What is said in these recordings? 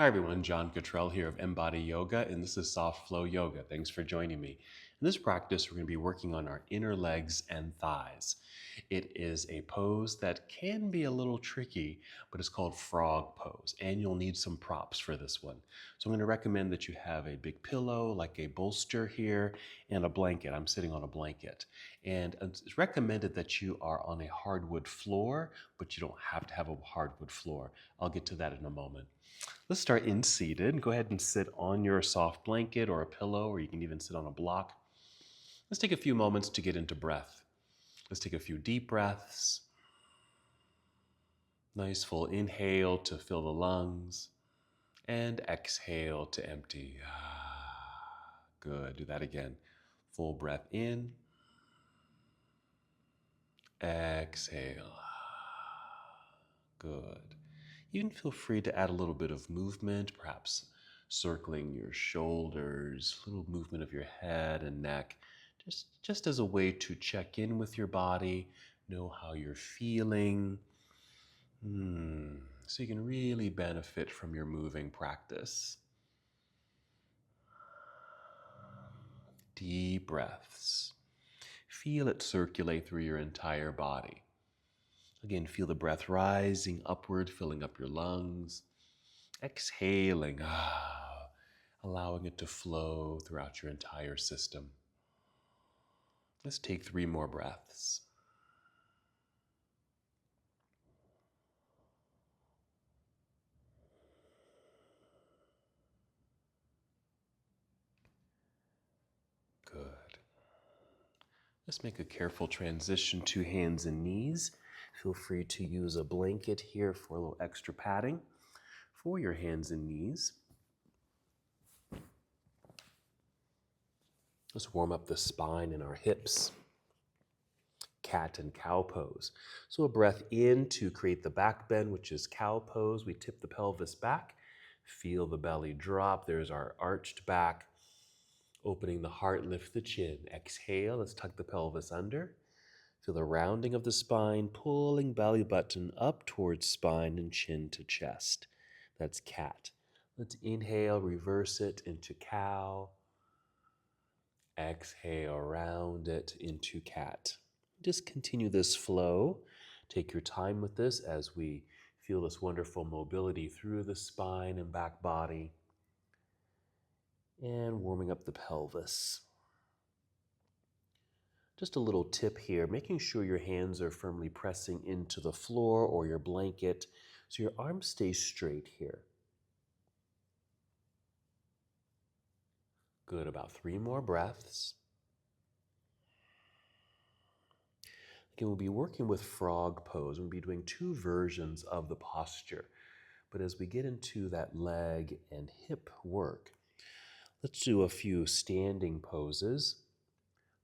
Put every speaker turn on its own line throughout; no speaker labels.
Hi everyone, John Cottrell here of MBODY Yoga, and this is Soft Flow Yoga. Thanks for joining me. In this practice, we're going to be working on our inner legs and thighs. It is a pose that can be a little tricky, but it's called frog pose, and you'll need some props for this one. So I'm going to recommend that you have a big pillow, like a bolster here, and a blanket. I'm sitting on a blanket. And it's recommended that you are on a hardwood floor, but you don't have to have a hardwood floor. I'll get to that in a moment. Let's start in seated. Go ahead and sit on your soft blanket or a pillow, or you can even sit on a block. Let's take a few moments to get into breath. Let's take a few deep breaths. Nice full inhale to fill the lungs, and exhale to empty. Good. Do that again. Full breath in, exhale. Good. You can feel free to add a little bit of movement, perhaps circling your shoulders, a little movement of your head and neck, just as a way to check in with your body, know how you're feeling. So you can really benefit from your moving practice. Deep breaths. Feel it circulate through your entire body. Again, feel the breath rising upward, filling up your lungs. Exhaling, allowing it to flow throughout your entire system. Let's take 3 more breaths. Good. Let's make a careful transition to hands and knees. Feel free to use a blanket here for a little extra padding for your hands and knees. Let's warm up the spine and our hips. Cat and cow pose. So a breath in to create the back bend, which is cow pose. We tip the pelvis back. Feel the belly drop. There's our arched back. Opening the heart, lift the chin. Exhale, let's tuck the pelvis under. Feel the rounding of the spine, pulling belly button up towards spine and chin to chest. That's cat. Let's inhale, reverse it into cow. Exhale, round it into cat. Just continue this flow. Take your time with this as we feel this wonderful mobility through the spine and back body. And warming up the pelvis. Just a little tip here, making sure your hands are firmly pressing into the floor or your blanket so your arms stay straight here. Good, about 3 more breaths. Again, we'll be working with frog pose. We'll be doing 2 versions of the posture. But as we get into that leg and hip work, let's do a few standing poses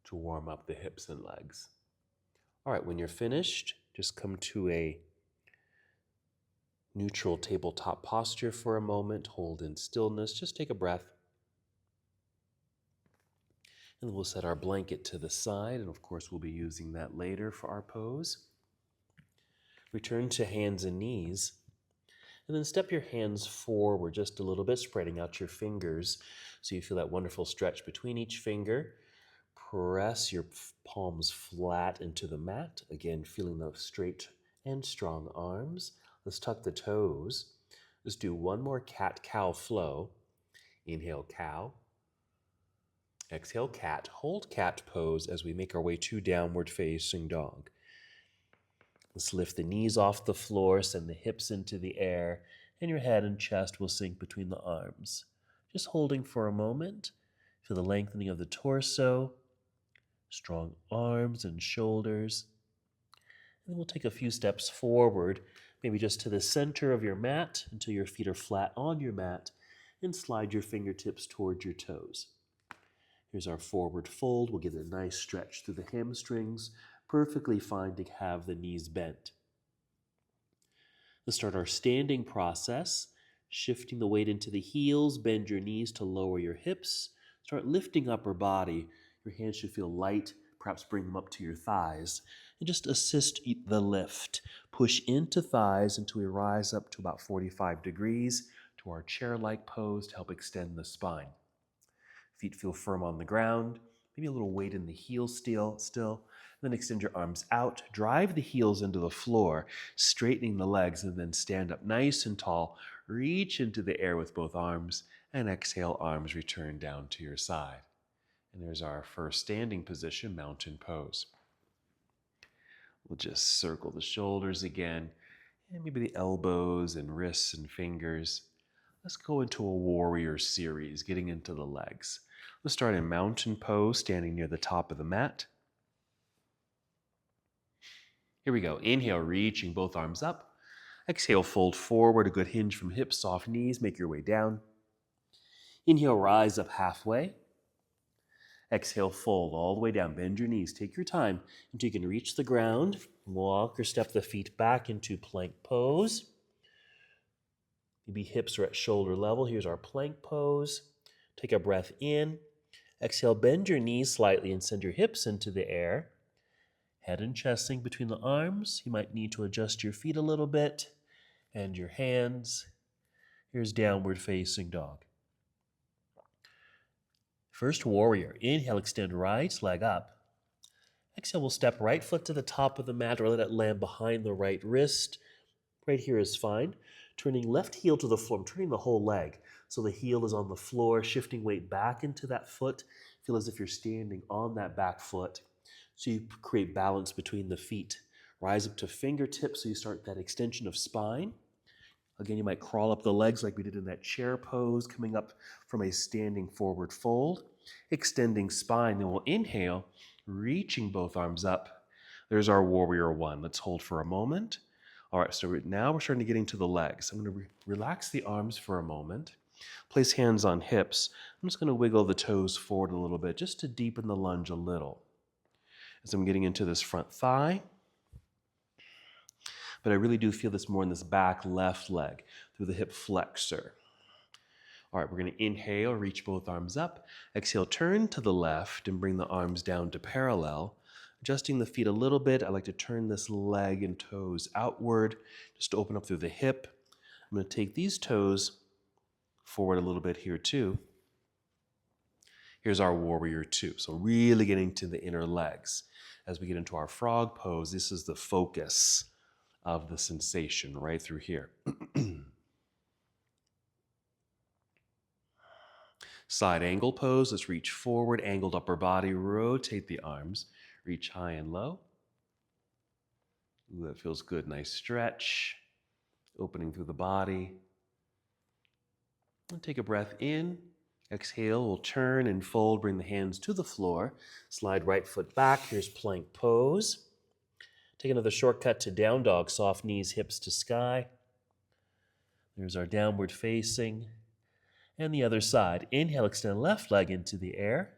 to warm up the hips and legs. All right, when you're finished, just come to a neutral tabletop posture for a moment. Hold in stillness. Just take a breath. And we'll set our blanket to the side, and of course we'll be using that later for our pose. Return to hands and knees, and then step your hands forward just a little bit, spreading out your fingers so you feel that wonderful stretch between each finger. Press your palms flat into the mat, again feeling those straight and strong arms. Let's tuck the toes. Let's do 1 more cat-cow flow. Inhale, cow. Exhale, cat. Hold cat pose as we make our way to downward facing dog. Let's lift the knees off the floor, send the hips into the air, and your head and chest will sink between the arms. Just holding for a moment. Feel the lengthening of the torso, strong arms and shoulders. And then we'll take a few steps forward, maybe just to the center of your mat until your feet are flat on your mat, and slide your fingertips towards your toes. Here's our forward fold. We'll get a nice stretch through the hamstrings. Perfectly fine to have the knees bent. Let's start our standing process. Shifting the weight into the heels. Bend your knees to lower your hips. Start lifting upper body. Your hands should feel light. Perhaps bring them up to your thighs. And just assist the lift. Push into thighs until we rise up to about 45 degrees. to our chair-like pose to help extend the spine. Feet feel firm on the ground, maybe a little weight in the heels still. Then extend your arms out, drive the heels into the floor, straightening the legs, and then stand up nice and tall. Reach into the air with both arms, and exhale, arms return down to your side. And there's our first standing position, mountain pose. We'll just circle the shoulders again, and maybe the elbows and wrists and fingers. Let's go into a warrior series, getting into the legs. Let's start in mountain pose, standing near the top of the mat. Here we go. Inhale, reaching both arms up. Exhale, fold forward, a good hinge from hips, soft knees. Make your way down. Inhale, rise up halfway. Exhale, fold all the way down. Bend your knees. Take your time until you can reach the ground. Walk or step the feet back into plank pose. Maybe hips are at shoulder level. Here's our plank pose. Take a breath in. Exhale, bend your knees slightly and send your hips into the air. Head and chest sink between the arms. You might need to adjust your feet a little bit and your hands. Here's downward facing dog. First warrior. Inhale, extend right leg up. Exhale, we'll step right foot to the top of the mat or let it land behind the right wrist. Right here is fine. Turning left heel to the floor. I'm turning the whole leg. So the heel is on the floor, shifting weight back into that foot. Feel as if you're standing on that back foot. So you create balance between the feet. Rise up to fingertips so you start that extension of spine. Again, you might crawl up the legs like we did in that chair pose, coming up from a standing forward fold. Extending spine. Then we'll inhale, reaching both arms up. There's our warrior one. Let's hold for a moment. All right, so now we're starting to get into the legs. I'm going to relax the arms for a moment. Place hands on hips. I'm just going to wiggle the toes forward a little bit just to deepen the lunge a little. As I'm getting into this front thigh. But I really do feel this more in this back left leg through the hip flexor. All right, we're going to inhale, reach both arms up. Exhale, turn to the left and bring the arms down to parallel. Adjusting the feet a little bit. I like to turn this leg and toes outward, just to open up through the hip. I'm going to take these toes forward a little bit here too. Here's our warrior two. So really getting to the inner legs. As we get into our frog pose, this is the focus of the sensation right through here. Side angle pose. Let's reach forward, angled upper body, rotate the arms, reach high and low. Ooh, that feels good. Nice stretch, opening through the body. And take a breath in. Exhale, we'll turn and fold, bring the hands to the floor. Slide right foot back. Here's plank pose. Take another shortcut to down dog, soft knees, hips to sky. There's our downward facing. And the other side. Inhale, extend left leg into the air.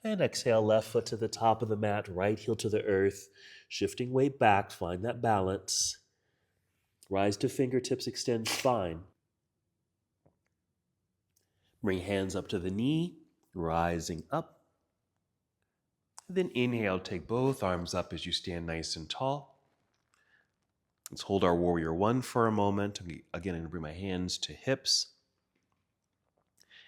And exhale, left foot to the top of the mat, right heel to the earth. Shifting weight back, find that balance. Rise to fingertips, extend spine. Bring hands up to the knee, rising up. Then inhale, take both arms up as you stand nice and tall. Let's hold our warrior one for a moment. Again, I'm going to bring my hands to hips.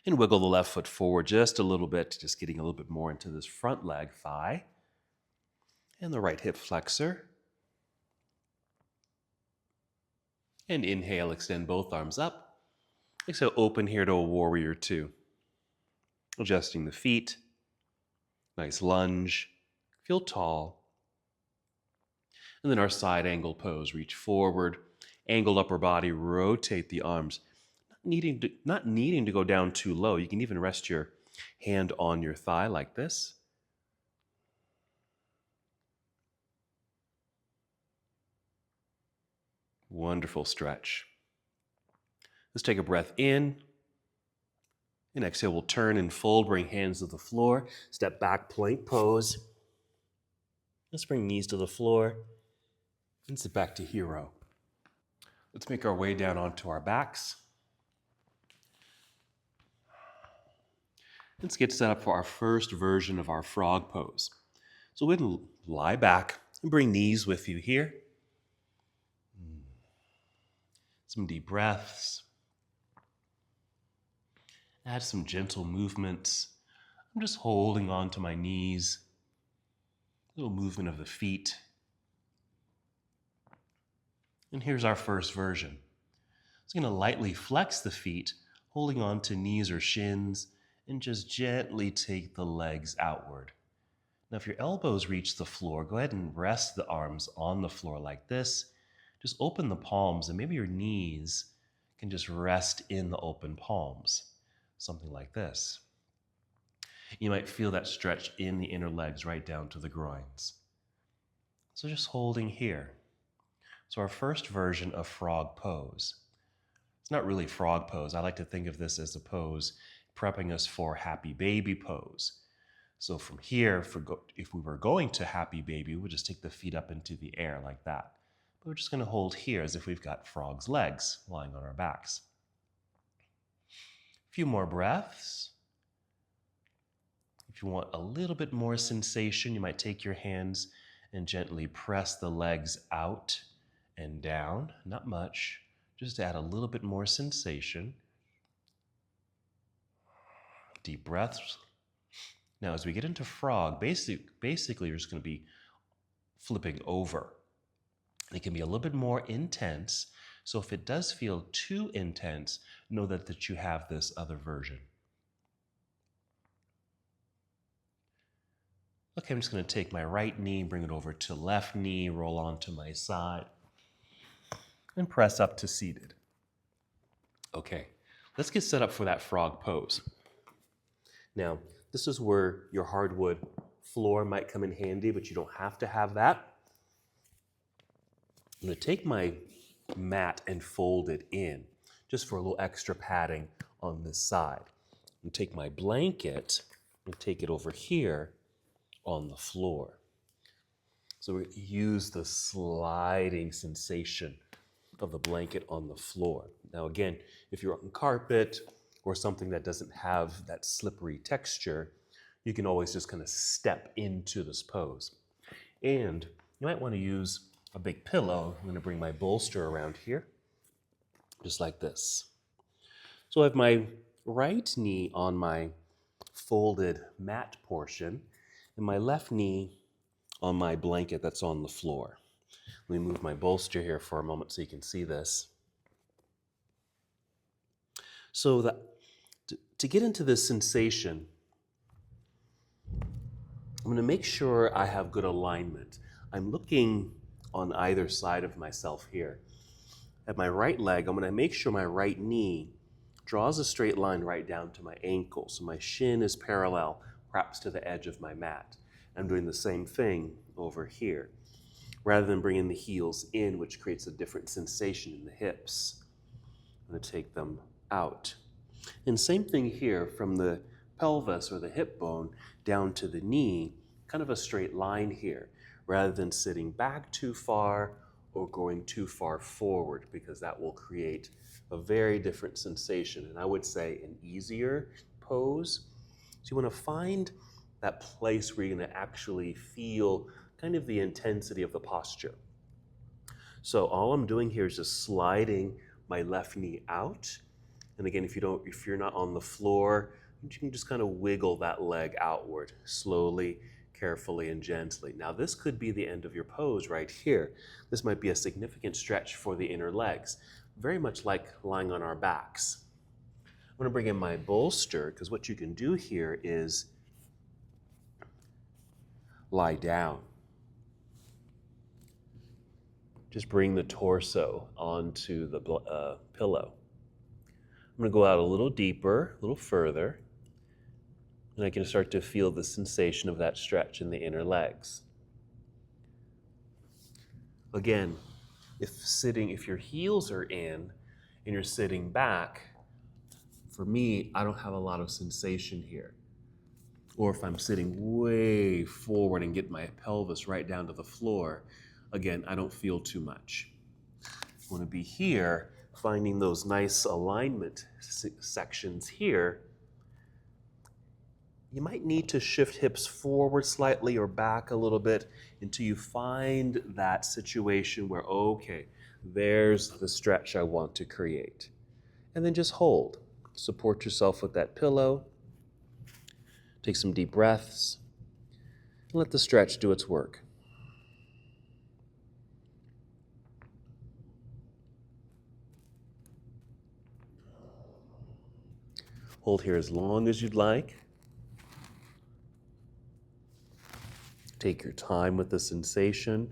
And wiggle the left foot forward just a little bit, just getting a little bit more into this front leg, thigh. And the right hip flexor. And inhale, extend both arms up. Exhale, open here to a warrior two. Adjusting the feet. Nice lunge. Feel tall. And then our side angle pose. Reach forward. Angled upper body. Rotate the arms. Not needing to go down too low. You can even rest your hand on your thigh like this. Wonderful stretch. Let's take a breath in. And exhale, we'll turn and fold, bring hands to the floor. Step back, plank pose. Let's bring knees to the floor. And sit back to hero. Let's make our way down onto our backs. Let's get set up for our first version of our frog pose. So go ahead and lie back and bring knees with you here. Some deep breaths. Add some gentle movements. I'm just holding on to my knees. A little movement of the feet. And here's our first version. So I'm going to lightly flex the feet, holding on to knees or shins, and just gently take the legs outward. Now, if your elbows reach the floor, go ahead and rest the arms on the floor like this. Just open the palms, and maybe your knees can just rest in the open palms, something like this. You might feel that stretch in the inner legs right down to the groins. So just holding here. So our first version of frog pose. It's not really frog pose. I like to think of this as a pose prepping us for happy baby pose. So from here, if we were going to happy baby, we'll just take the feet up into the air like that. But we're just going to hold here as if we've got frog's legs lying on our backs. A few more breaths. If you want a little bit more sensation, you might take your hands and gently press the legs out and down. Not much, just to add a little bit more sensation. Deep breaths. Now, as we get into frog, basically you're just going to be flipping over. It can be a little bit more intense. So if it does feel too intense, know that you have this other version. Okay, I'm just going to take my right knee, bring it over to left knee, roll onto my side, and press up to seated. Okay, let's get set up for that frog pose. Now, this is where your hardwood floor might come in handy, but you don't have to have that. I'm going to take my mat and fold it in, just for a little extra padding on this side. And take my blanket and take it over here on the floor. So we use the sliding sensation of the blanket on the floor. Now again, if you're on carpet or something that doesn't have that slippery texture, you can always just kind of step into this pose. And you might want to use a big pillow. I'm going to bring my bolster around here, just like this. So I have my right knee on my folded mat portion, and my left knee on my blanket that's on the floor. Let me move my bolster here for a moment so you can see this. So that to get into this sensation, I'm going to make sure I have good alignment. I'm looking on either side of myself here. At my right leg, I'm going to make sure my right knee draws a straight line right down to my ankle. So my shin is parallel, perhaps to the edge of my mat. I'm doing the same thing over here. Rather than bringing the heels in, which creates a different sensation in the hips, I'm going to take them out. And same thing here, from the pelvis or the hip bone down to the knee, kind of a straight line here, rather than sitting back too far or going too far forward, because that will create a very different sensation, and I would say an easier pose. So you want to find that place where you're going to actually feel kind of the intensity of the posture. So all I'm doing here is just sliding my left knee out. And again, if you're not on the floor, you can just kind of wiggle that leg outward slowly, carefully, and gently. Now this could be the end of your pose right here. This might be a significant stretch for the inner legs, very much like lying on our backs. I'm going to bring in my bolster, because what you can do here is lie down. Just bring the torso onto the pillow. I'm going to go out a little deeper, a little further, and I can start to feel the sensation of that stretch in the inner legs. Again, if your heels are in and you're sitting back, for me, I don't have a lot of sensation here. Or if I'm sitting way forward and get my pelvis right down to the floor, again, I don't feel too much. I want to be here, finding those nice alignment sections here. You might need to shift hips forward slightly or back a little bit until you find that situation where, okay, there's the stretch I want to create. And then just hold. Support yourself with that pillow. Take some deep breaths. And let the stretch do its work. Hold here as long as you'd like. Take your time with the sensation.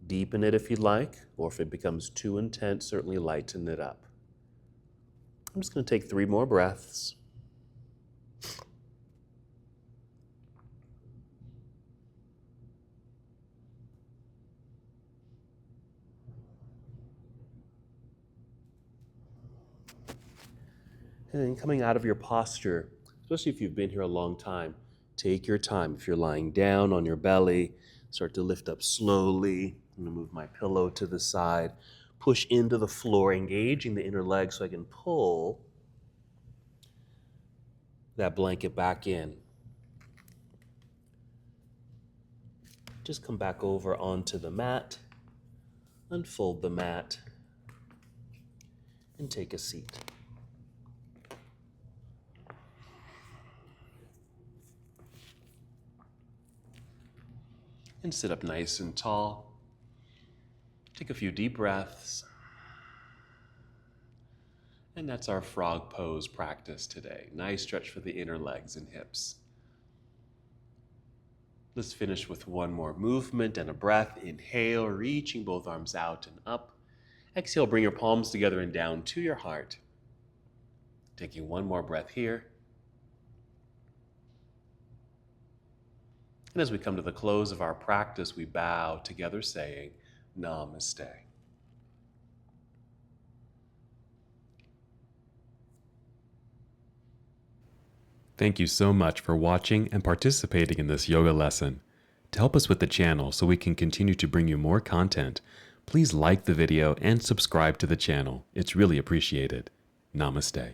Deepen it if you'd like, or if it becomes too intense, certainly lighten it up. I'm just going to take 3 more breaths. And then coming out of your posture, especially if you've been here a long time, take your time. If you're lying down on your belly, start to lift up slowly. I'm going to move my pillow to the side. Push into the floor, engaging the inner leg so I can pull that blanket back in. Just come back over onto the mat, unfold the mat, and take a seat. And sit up nice and tall. Take a few deep breaths. And that's our frog pose practice today. Nice stretch for the inner legs and hips. Let's finish with one more movement and a breath. Inhale, reaching both arms out and up. Exhale, bring your palms together and down to your heart. Taking one more breath here. And as we come to the close of our practice, we bow together saying, Namaste.
Thank you so much for watching and participating in this yoga lesson. To help us with the channel so we can continue to bring you more content, please like the video and subscribe to the channel. It's really appreciated. Namaste.